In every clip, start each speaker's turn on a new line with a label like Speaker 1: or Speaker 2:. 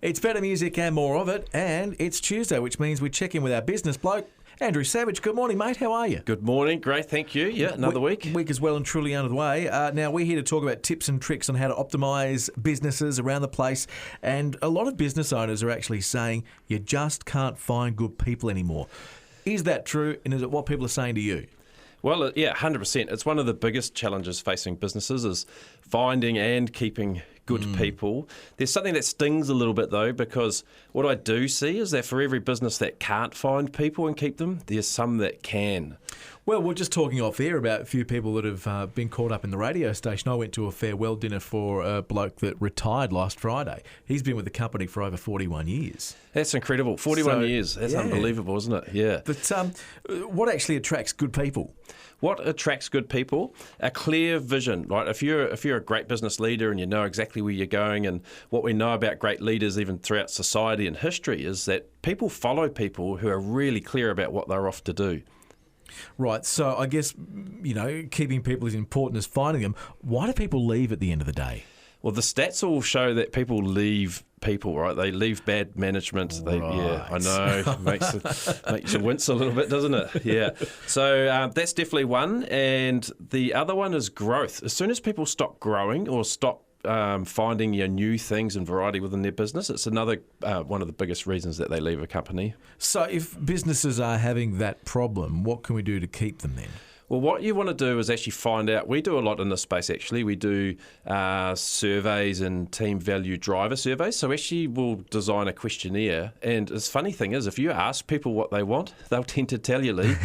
Speaker 1: It's better music and more of it, and it's Tuesday, which means we check in with our business bloke, Andrew Savage. Good morning, mate. How are you?
Speaker 2: Good morning. Great, thank you. Yeah, another week.
Speaker 1: Week is well and truly under the way. Now, we're here to talk about tips and tricks on how to optimise businesses around the place, and a lot of business owners are actually saying you just can't find good people anymore. Is that true, and is it what people are saying to you?
Speaker 2: Well, yeah, 100%. It's one of the biggest challenges facing businesses is finding and keeping good people. There's something that stings a little bit, though, because what I do see is that for every business that can't find people and keep them, there's some that can.
Speaker 1: Well, we're just talking off air about a few people that have been caught up in the radio station. I went to a farewell dinner for a bloke that retired last Friday. He's been with the company for over 41 years.
Speaker 2: That's incredible. 41 years. That's unbelievable, isn't it? Yeah.
Speaker 1: But what actually attracts good people?
Speaker 2: What attracts good people? A clear vision, right? If you're a great business leader and you know exactly where you're going, and what we know about great leaders even throughout society and history is that people follow people who are really clear about what they're off to do.
Speaker 1: Right, so I guess, keeping people is important as finding them. Why do people leave at the end of the day?
Speaker 2: Well, the stats all show that people leave people, right? They leave bad management. Yeah, I know. Makes you wince a little bit, doesn't it? Yeah. So that's definitely one. And the other one is growth. As soon as people stop growing or stop finding new things and variety within their business, it's another one of the biggest reasons that they leave a company.
Speaker 1: So if businesses are having that problem, what can we do to keep them then?
Speaker 2: Well, what you want to do is actually find out. We do a lot in this space, actually. We do surveys and team value driver surveys. So actually we'll design a questionnaire. And the funny thing is, if you ask people what they want, they'll tend to tell you, Lee.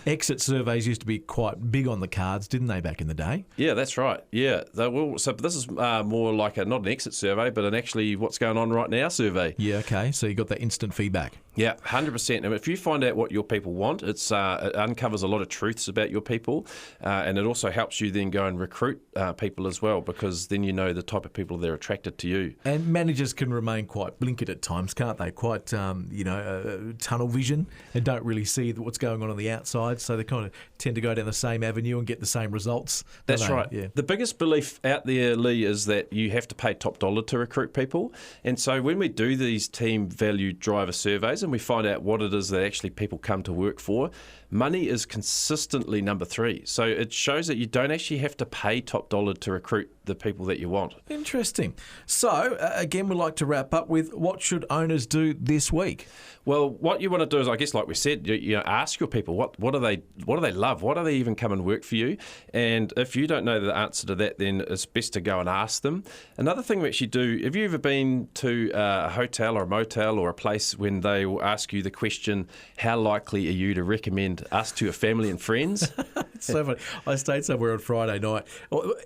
Speaker 1: Exit surveys used to be quite big on the cards, didn't they, back in the day?
Speaker 2: Yeah, that's right. Yeah. So this is more like not an exit survey, but an actually what's going on right now survey.
Speaker 1: Yeah, okay. So you got that instant feedback.
Speaker 2: Yeah, 100%. And if you find out what your people want, it uncovers a lot of truths about your people, and it also helps you then go and recruit people as well, because then you know the type of people that are attracted to you.
Speaker 1: And managers can remain quite blinkered at times, can't they? Quite, tunnel vision, and don't really see what's going on the outside, so they kind of tend to go down the same avenue and get the same results.
Speaker 2: That's right. Yeah. The biggest belief out there, Lee, is that you have to pay top dollar to recruit people. And so when we do these team value driver surveys and we find out what it is that actually people come to work for, money is consistently number 3. So it shows that you don't actually have to pay top dollar to recruit the people that you want.
Speaker 1: Interesting. So, again, we'd like to wrap up with what should owners do this week?
Speaker 2: Well, what you want to do is, I guess, like we said, ask your people what do they love? Why do they even come and work for you? And if you don't know the answer to that, then it's best to go and ask them. Another thing we actually do, have you ever been to a hotel or a motel or a place when they will ask you the question, how likely are you to recommend us to your family and friends?
Speaker 1: It's so funny. I stayed somewhere on Friday night.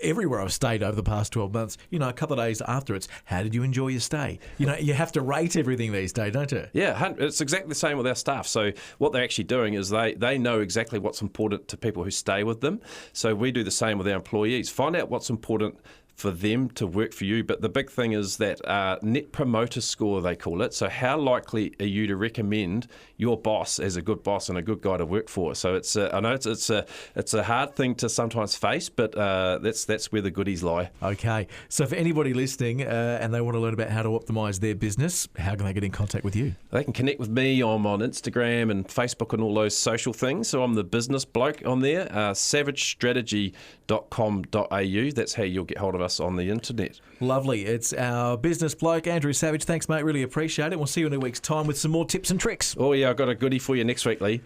Speaker 1: Everywhere I've stayed over the past 12 months, a couple of days after, it's how did you enjoy your stay? You have to rate everything these days, don't you?
Speaker 2: Yeah, it's exactly the same with our staff. So what they're actually doing is they know exactly what's important to people who stay with them. So we do the same with our employees. Find out what's important for them to work for you. But the big thing is that net promoter score, they call it. So how likely are you to recommend your boss as a good boss and a good guy to work for? So it's I know it's a hard thing to sometimes face, but that's where the goodies lie.
Speaker 1: Okay. So for anybody listening and they want to learn about how to optimise their business, how can they get in contact with you?
Speaker 2: They can connect with me. I'm on Instagram and Facebook and all those social things. So I'm the Business Bloke on there, savagestrategy.com.au. That's how you'll get hold of us on the internet.
Speaker 1: Lovely. It's our business bloke, Andrew Savage. Thanks, mate. Really appreciate it. We'll see you in a week's time with some more tips and tricks.
Speaker 2: Oh, yeah, I've got a goodie for you next week, Lee.